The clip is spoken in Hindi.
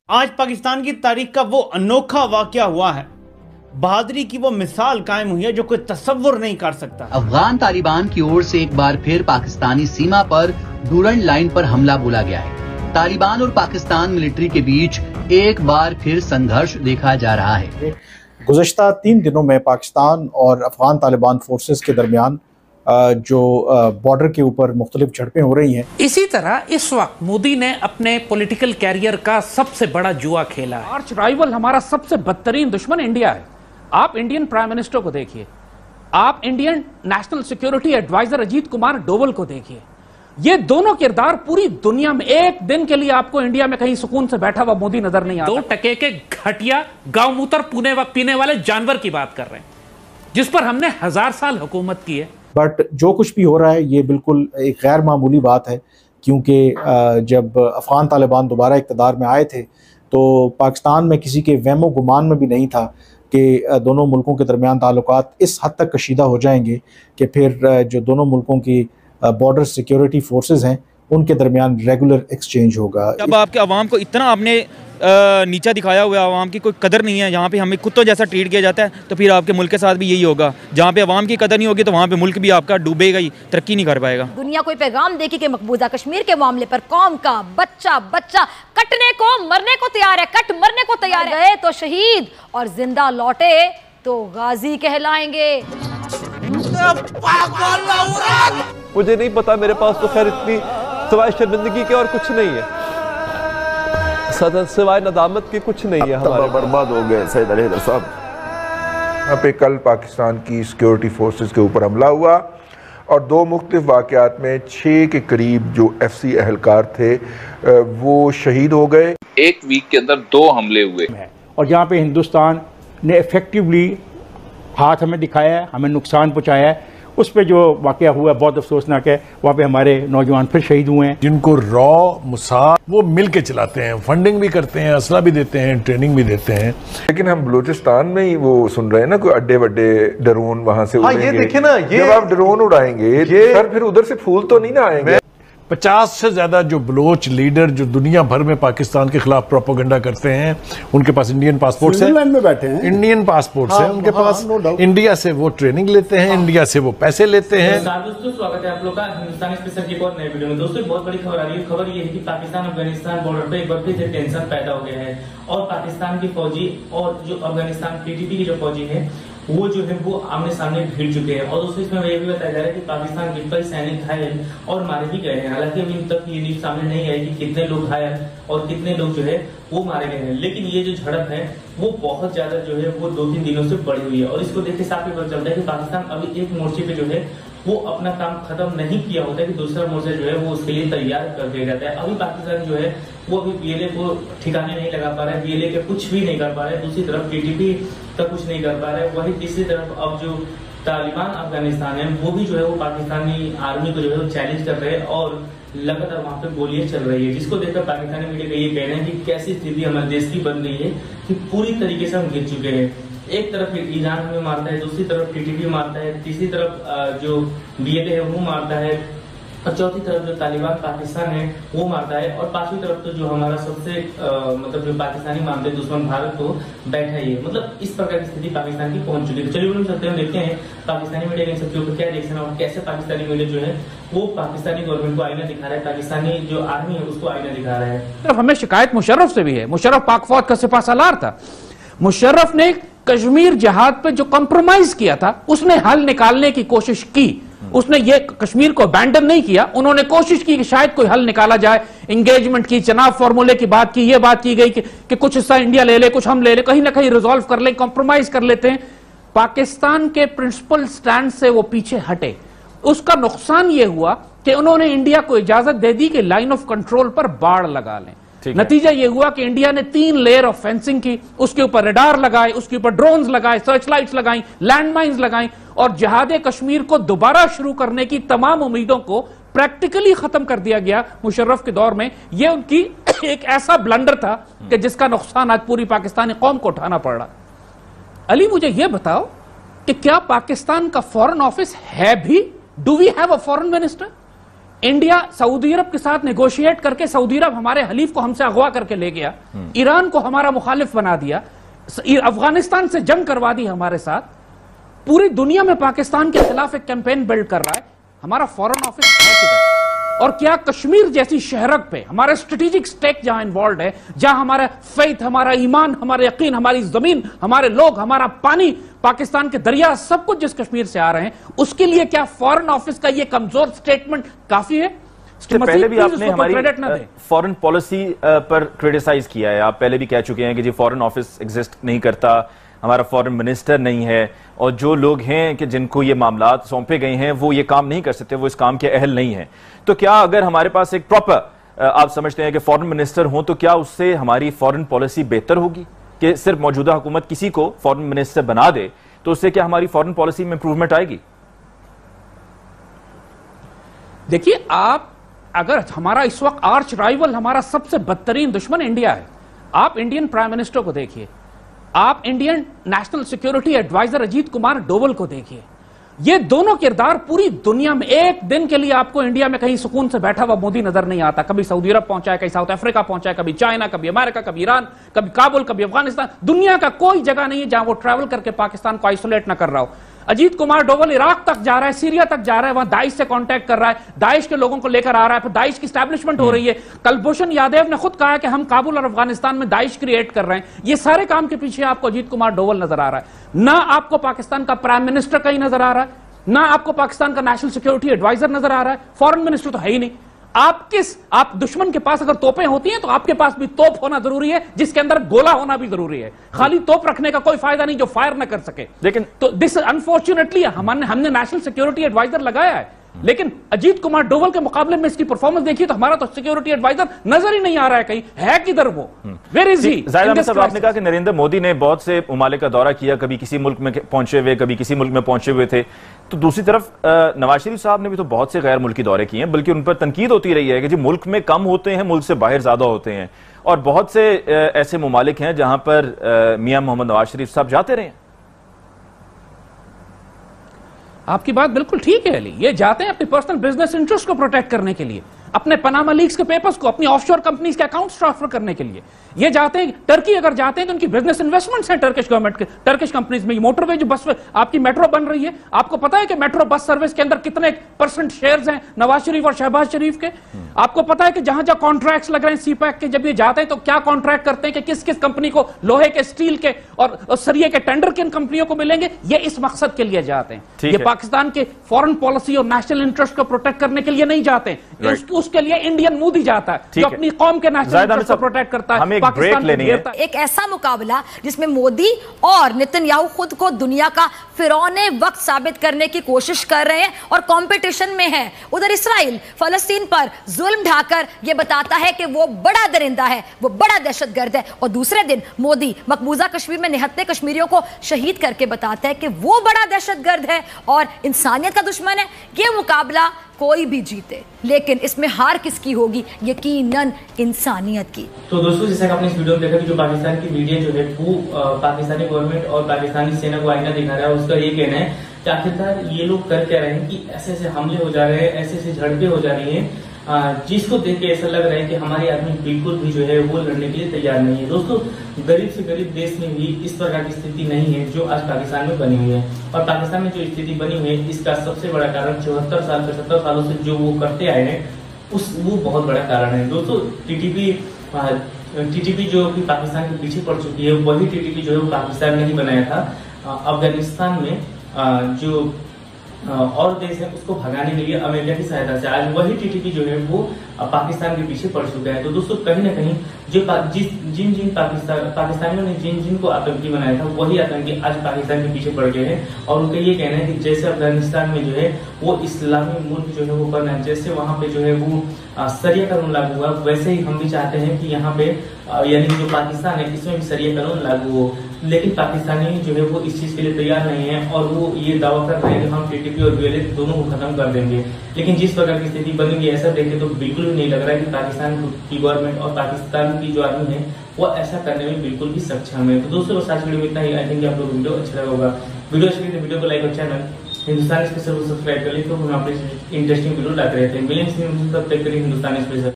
आज पाकिस्तान की तारीख का वो अनोखा वाकया हुआ है, बहादुरी की वो मिसाल कायम हुई है जो कोई तसव्वुर नहीं कर सकता। अफगान तालिबान की ओर से एक बार फिर पाकिस्तानी सीमा पर डूरंड लाइन पर हमला बोला गया है। तालिबान और पाकिस्तान मिलिट्री के बीच एक बार फिर संघर्ष देखा जा रहा है। गुज़श्ता 3 दिनों में पाकिस्तान और अफगान तालिबान फोर्सेस के दरमियान जो बॉर्डर के ऊपर मुख्तलिफ झड़पें हो रही हैं। इसी तरह इस वक्त मोदी ने अपने पॉलिटिकल कैरियर का सबसे बड़ा जुआ खेला है। आर्च राइवल, हमारा सबसे बदतरीन दुश्मन इंडिया है। आप इंडियन प्राइम मिनिस्टर को देखिए, आप Indian national security adviser Ajit Kumar Doval को देखिए। ये दोनों किरदार पूरी दुनिया में, एक दिन के लिए आपको इंडिया में कहीं सुकून से बैठा हुआ मोदी नजर नहीं आता। 2 टके के घटिया गांव मूत्र पीने वाले जानवर की बात कर रहे हैं, जिस पर हमने 1000 साल हुकूमत की है। बट जो कुछ भी हो रहा है ये बिल्कुल एक गैर मामूली बात है, क्योंकि जब अफगान तालिबान दोबारा इक़्तिदार में आए थे तो पाकिस्तान में किसी के वहमो गुमान में भी नहीं था कि दोनों मुल्कों के दरमियान ताल्लुकात इस हद तक कशीदा हो जाएंगे कि फिर जो दोनों मुल्कों की बॉर्डर सिक्योरिटी फोर्सेस हैं उनके दरमियान रेगुलर एक्सचेंज होगा। जब आपके अवाम को इतना आपने नीचा दिखाया हुआ है, अवाम की कोई कदर नहीं है, यहाँ पे हमें कुत्तों जैसा ट्रीट किया जाता है, तो फिर आपके मुल्क के साथ भी यही होगा। जहाँ पे अवाम की कदर नहीं होगी तो वहाँ पे मुल्क भी आपका डूबेगा ही, तरक्की नहीं कर पाएगा। दुनिया कोई पैगाम देगी कि मकबूजा कश्मीर के मामले पर कौम का बच्चा कटने को मरने को तैयार है, कट मरने को तैयार है। गए तो शहीद और जिंदा लौटे तो गाजी कहलाएंगे। मुझे नहीं पता, मेरे पास तो खैर इतनी सिवाय शर्मिंदगी के और कुछ नहीं है, सदन सिवाय नदामत के कुछ नहीं है। हमारे बर्बाद हो गए सैयद अली हैदर साहब। यहाँ पे कल पाकिस्तान की सिक्योरिटी फोर्सेस के ऊपर हमला हुआ और 2 मुख्तलिफ वाक़यात में 6 के करीब जो FC एहलकार थे वो शहीद हो गए। एक वीक के अंदर 2 हमले हुए और जहाँ पे हिंदुस्तान ने इफेक्टिवली हाथ हमें दिखाया है, हमें नुकसान पहुँचाया है, उस पे जो वाक़या हुआ बहुत अफसोसनाक है। वहाँ पे हमारे नौजवान फिर शहीद हुए हैं। जिनको रॉ मुसाद वो मिल के चलाते हैं, फंडिंग भी करते हैं, असला भी देते हैं, ट्रेनिंग भी देते हैं। लेकिन हम बलूचिस्तान में ही वो सुन रहे हैं ना, कोई अड्डे बड्डे ड्रोन वहां से उड़ेंगे। ये देखे ना, ये जब आप ड्रोन उड़ाएंगे सर फिर उधर से फूल तो नहीं ना आएंगे। 50 से ज्यादा जो बलोच लीडर जो दुनिया भर में पाकिस्तान के खिलाफ प्रोपेगेंडा करते हैं, उनके पास इंडियन पासपोर्ट है, में बैठे हैं, इंडियन पासपोर्ट है उनके पास। इंडिया से वो ट्रेनिंग लेते हैं, इंडिया से वो पैसे लेते हैं। दोस्तों स्वागत है आप लोग का हिंदुस्तानी स्पेशल की एक और नई वीडियो में। दोस्तों बहुत बड़ी खबर आ रही है। खबर ये है कि पाकिस्तान अफगानिस्तान बॉर्डर पे एक बार फिर से टेंशन पैदा हो गया है और पाकिस्तान की फौजी और जो अफगानिस्तान PTP की जो फौजी है वो जो है वो आमने सामने भिड़ चुके हैं। और दोस्तों इसमें ये भी बताया जा रहा है कि पाकिस्तान के कई सैनिक घायल और मारे भी गए हैं। हालांकि अभी तक ये न्यूज सामने नहीं आई कि कितने लोग घायल और कितने लोग जो है वो मारे गए हैं। लेकिन ये जो झड़प है वो बहुत ज्यादा जो है वो 2-3 दिनों से बढ़ी हुई है और इसको देख के साफ पता चलता है कि पाकिस्तान अभी एक मोर्चे पे जो है वो अपना काम खत्म नहीं किया होता है कि दूसरा मोर्चा जो है वो उसके लिए तैयार कर दिया जाता है। अभी पाकिस्तान जो है वो अभी PLA को ठिकाने नहीं लगा पा रहा है, PLA के कुछ भी नहीं कर पा रहा है, दूसरी तरफ TTP का कुछ नहीं कर पा रहा है। वही तीसरी तरफ अब जो तालिबान अफगानिस्तान है वो भी जो है वो पाकिस्तानी आर्मी को जो है वो चैलेंज कर रहे हैं और लगातार वहां पे गोलियां चल रही है, जिसको देखकर पाकिस्तानी मीडिया का ये कहना है कि कैसी स्थिति हमारे देश की बन गई है कि पूरी तरीके से हम गिर चुके हैं। एक तरफ ईरान हमें मारता है, दूसरी तरफ TTP मारता है, तीसरी तरफ जो BLA है वो मारता है और चौथी तरफ जो तालिबान पाकिस्तान है वो मारता है और पांचवी तरफ तो जो हमारा सबसे मतलब जो पाकिस्तानी मानते दुश्मन भारत तो बैठा ही है। मतलब इस प्रकार की स्थिति पाकिस्तान की पहुंच चुकी है। चलिए हम चलते हैं, देखते हैं पाकिस्तानी मीडिया इन सब के ऊपर क्या रिएक्शन और कैसे पाकिस्तानी मीडिया जो है वो पाकिस्तानी गवर्नमेंट को आईना दिखा रहा है, पाकिस्तानी जो आर्मी है उसको आईना दिखा रहा है। हमें शिकायत मुशर्रफ से भी है। मुशर्रफ पाक फौज का सिपह सालार था। मुशर्रफ ने कश्मीर जहाद पे जो कॉम्प्रोमाइज किया था उसने हल निकालने की कोशिश की। उसने ये कश्मीर को अबैंडन नहीं किया, उन्होंने कोशिश की कि शायद कोई हल निकाला जाए। एंगेजमेंट की, चनाब फॉर्मूले की बात की, ये बात की गई कि कुछ हिस्सा इंडिया ले ले, कुछ हम ले ले, कहीं ना कहीं रिजॉल्व कर ले, कॉम्प्रोमाइज कर लेते हैं। पाकिस्तान के प्रिंसिपल स्टैंड से वो पीछे हटे। उसका नुकसान ये हुआ कि उन्होंने इंडिया को इजाजत दे दी कि लाइन ऑफ कंट्रोल पर बाड़ लगा लें। नतीजा यह हुआ कि इंडिया ने 3 लेयर ऑफ फेंसिंग की, उसके ऊपर रडार लगाए, उसके ऊपर ड्रोन्स लगाए, सर्च लाइट्स लगाई, लैंडमाइंस लगाई और जिहाद कश्मीर को दोबारा शुरू करने की तमाम उम्मीदों को प्रैक्टिकली खत्म कर दिया गया मुशर्रफ के दौर में। यह उनकी एक ऐसा ब्लंडर था कि जिसका नुकसान आज पूरी पाकिस्तानी कौम को उठाना पड़ रहा। अली मुझे यह बताओ कि क्या पाकिस्तान का फॉरेन ऑफिस है भी? Do we have a foreign minister? India Saudi Arab के साथ नेगोशिएट करके सऊदी अरब हमारे हलीफ को हमसे अगवा करके ले गया, ईरान को हमारा मुखालिफ बना दिया, अफगानिस्तान से जंग करवा दी हमारे साथ, पूरी दुनिया में पाकिस्तान के खिलाफ एक कैंपेन बिल्ड कर रहा है। हमारा फॉरेन ऑफिस है किधर? और क्या कश्मीर जैसी शहरक पे हमारे स्ट्रेटेजिक स्टेक जहां इन्वॉल्व है, जहां हमारा फेथ, हमारा ईमान, हमारा यकीन, हमारी जमीन, हमारे लोग, हमारा पानी, पाकिस्तान के दरिया, सब कुछ जिस कश्मीर से आ रहे हैं, उसके लिए क्या फॉरेन ऑफिस का ये कमजोर स्टेटमेंट काफी है? पहले भी आपने हमारी फॉरेन पॉलिसी पर क्रिटिसाइज किया है, आप पहले भी कह चुके हैं कि जी फॉरेन ऑफिस एग्जिस्ट नहीं करता, हमारा फॉरेन मिनिस्टर नहीं है, और जो लोग हैं कि जिनको ये मामलात सौंपे गए हैं वो ये काम नहीं कर सकते, वो इस काम के अहल नहीं है। तो क्या अगर हमारे पास एक प्रॉपर आप समझते हैं कि फॉरेन मिनिस्टर हो, तो क्या उससे हमारी फॉरेन पॉलिसी बेहतर होगी? कि सिर्फ मौजूदा हुकूमत किसी को फॉरेन मिनिस्टर बना दे तो उससे क्या हमारी फॉरेन पॉलिसी में इंप्रूवमेंट आएगी? देखिए, आप अगर हमारा इस वक्त आर्च राइवल, हमारा सबसे बदतरीन दुश्मन इंडिया है, आप इंडियन प्राइम मिनिस्टर को देखिए, आप Indian national security adviser Ajit Kumar Doval को देखिए, ये दोनों किरदार पूरी दुनिया में, एक दिन के लिए आपको इंडिया में कहीं सुकून से बैठा हुआ मोदी नजर नहीं आता। कभी सऊदी अरब पहुंचा है, कहीं साउथ अफ्रीका पहुंचा है, कभी चाइना, कभी अमेरिका, कभी ईरान, कभी काबुल, कभी अफगानिस्तान। दुनिया का कोई जगह नहीं है जहां वो ट्रैवल करके पाकिस्तान को आइसोलेट ना कर रहा हो। अजीत कुमार डोवल इराक तक जा रहा है, सीरिया तक जा रहा है, वहां दाइश से कांटेक्ट कर रहा है, दाइश के लोगों को लेकर आ रहा है, फिर दाइश की स्टैब्लिशमेंट हो रही है। कलभूषण यादव ने खुद कहा है कि हम काबुल और अफगानिस्तान में दाइश क्रिएट कर रहे हैं। ये सारे काम के पीछे आपको अजीत कुमार डोवल नजर आ रहा है। ना आपको पाकिस्तान का प्राइम मिनिस्टर कहीं नजर आ रहा है, ना आपको पाकिस्तान का नेशनल सिक्योरिटी एडवाइजर नजर आ रहा है, फॉरेन मिनिस्टर तो है ही नहीं। आप दुश्मन के पास अगर तोपें होती हैं तो आपके पास भी तोप होना जरूरी है, जिसके अंदर गोला होना भी जरूरी है। खाली तोप रखने का कोई फायदा नहीं जो फायर न कर सके। लेकिन तो दिस अनफॉर्चुनेटली हमने नेशनल सिक्योरिटी एडवाइजर लगाया है, लेकिन अजीत कुमार डोवल के मुकाबले में इसकी परफॉर्मेंस देखिए तो हमारा तो सिक्योरिटी एडवाइजर नजर ही नहीं आ रहा है, कहीं है किधर वो? Where is he? Zahir Ahmed साहब, आपने कहा कि नरेंद्र मोदी ने बहुत से ममालिक का दौरा किया, कभी किसी मुल्क में पहुंचे हुए, कभी किसी मुल्क में पहुंचे हुए थे। तो दूसरी तरफ नवाज शरीफ साहब ने भी तो बहुत से गैर मुल्की दौरे किए हैं, बल्कि उन पर तनकीद होती रही है कि जी मुल्क में कम होते हैं, मुल्क से बाहर ज्यादा होते हैं, और बहुत से ऐसे ममालिक हैं जहां पर मियां मोहम्मद नवाज शरीफ साहब जाते रहे। आपकी बात बिल्कुल ठीक है अली, ये जाते हैं अपने पर्सनल बिजनेस इंटरेस्ट को प्रोटेक्ट करने के लिए, अपने पनामा लीक्स के पेपर्स को, अपनी ऑफशोर कंपनीज के अकाउंट्स ट्रांसफर करने के लिए। ये जाते हैं टर्की, अगर जाते हैं तो उनकी बिजनेस इन्वेस्टमेंट्स हैं टर्किश गवर्नमेंट के, टर्किश कंपनीज में। मोटरवे जो बस आपकी मेट्रो बन रही है, आपको पता है कि मेट्रो बस सर्विस के अंदर कितने % शेयर्स हैं नवाज शरीफ और शहबाज शरीफ के? आपको पता है कि जहां जहां कॉन्ट्रैक्ट्स लग रहे हैं सीपैक के, जब ये जाते हैं तो क्या कॉन्ट्रैक्ट करते हैं कि किस किस कंपनी को लोहे के, स्टील के और सरिये के टेंडर किन कंपनियों को मिलेंगे? ये इस मकसद के लिए जाते हैं। ये पाकिस्तान के फॉरेन पॉलिसी और नेशनल इंटरेस्ट को प्रोटेक्ट करने के लिए नहीं जाते हैं, उसके लिए इंडियन मोदी जाता है जो अपनी कौम के नेशनल इंटरेस्ट को प्रोटेक्ट करता है। पाकिस्तान एक ऐसा मुकाबला जिसमें मोदी और नेतन्याहू खुद को दुनिया का फिरौने वक्त साबित करने की कोशिश कर रहे हैं और कंपटीशन में है। उधर इसराइल फलस्तीन पर जुल्म ढाकर यह बताता है कि वो बड़ा दरिंदा है, वो बड़ा दहशतगर्द है, और दूसरे दिन मोदी मकबूजा कश्मीर में निहत्ते कश्मीरियों को शहीद करके बताता है कि वो बड़ा दहशतगर्द है और इंसानियत का दुश्मन है। ये मुकाबला कोई भी जीते, लेकिन इसमें हार किसकी होगी? यकीनन इंसानियत की। तो दोस्तों, जैसा कि आपने इस वीडियो में देखा कि जो पाकिस्तान की मीडिया जो है वो पाकिस्तानी गवर्नमेंट और पाकिस्तानी सेना को आईना दिखा रहा है, उसका ये कहना है कि आखिरकार ये लोग कर क्या रहे हैं कि ऐसे ऐसे हमले हो जा रहे हैं, ऐसे ऐसे झड़पें हो जा रही हैं, जिसको देख के ऐसा लग रहा है कि हमारे आदमी बिल्कुल भी जो है वो लड़ने के लिए तैयार नहीं है। दोस्तों, गरीब से गरीब देश में भी इस प्रकार की स्थिति नहीं है जो आज पाकिस्तान में बनी हुई है, और पाकिस्तान में जो स्थिति बनी हुई है इसका सबसे बड़ा कारण 74 साल 75 सालों से जो वो करते आए हैं वो बहुत बड़ा कारण है। दोस्तों, टीटीपी जो कि पाकिस्तान के पीछे पड़ चुकी है, वही टीटीपी जो है वो पाकिस्तान ने ही बनाया था। अफगानिस्तान में जो और देश है उसको भगाने के लिए अमेरिका की सहायता से आज वही टीटीपी जो है वो पाकिस्तान के पीछे पड़ चुका है। तो दोस्तों, कहीं ना कहीं जो जिन पाकिस्तानियों ने जिन को आतंकी बनाया था वही आतंकी आज पाकिस्तान के पीछे पड़ गए हैं, और उनका ये कहना है कि जैसे अफगानिस्तान में जो है वो इस्लामी मुल्क जो है वो बनना है, जैसे वहां पे जो है वो सरिया कानून लागू हुआ, वैसे ही हम भी चाहते हैं कि यहाँ पे यानी जो पाकिस्तान है इसमें भी सरिया कानून लागू हो। लेकिन पाकिस्तानी जो है वो इस चीज के लिए तैयार नहीं है, और वो ये दावा कर रहे हैं कि हम टीटीपी और बीएलए दोनों को खत्म कर देंगे। लेकिन जिस प्रकार की स्थिति बनेगी ऐसा देखे तो बिल्कुल भी नहीं लग रहा है कि पाकिस्तान की गवर्नमेंट और पाकिस्तान की जो आर्मी है वो ऐसा करने में बिल्कुल भी सक्षम है। तो दोस्तों, बस आज वीडियो में इतना ही। आई थिंक आप लोग वीडियो अच्छा लगा होगा। वीडियो अच्छी लगी तो वीडियो को लाइक और चैनल हिंदुस्तान स्पेशल को सब्सक्राइब कर ली तो हम आपको इंटरेस्टिंग वीडियो लाते रहते हैं। मिलेंगे तब तक के लिए हिंदुस्तान स्पेशल।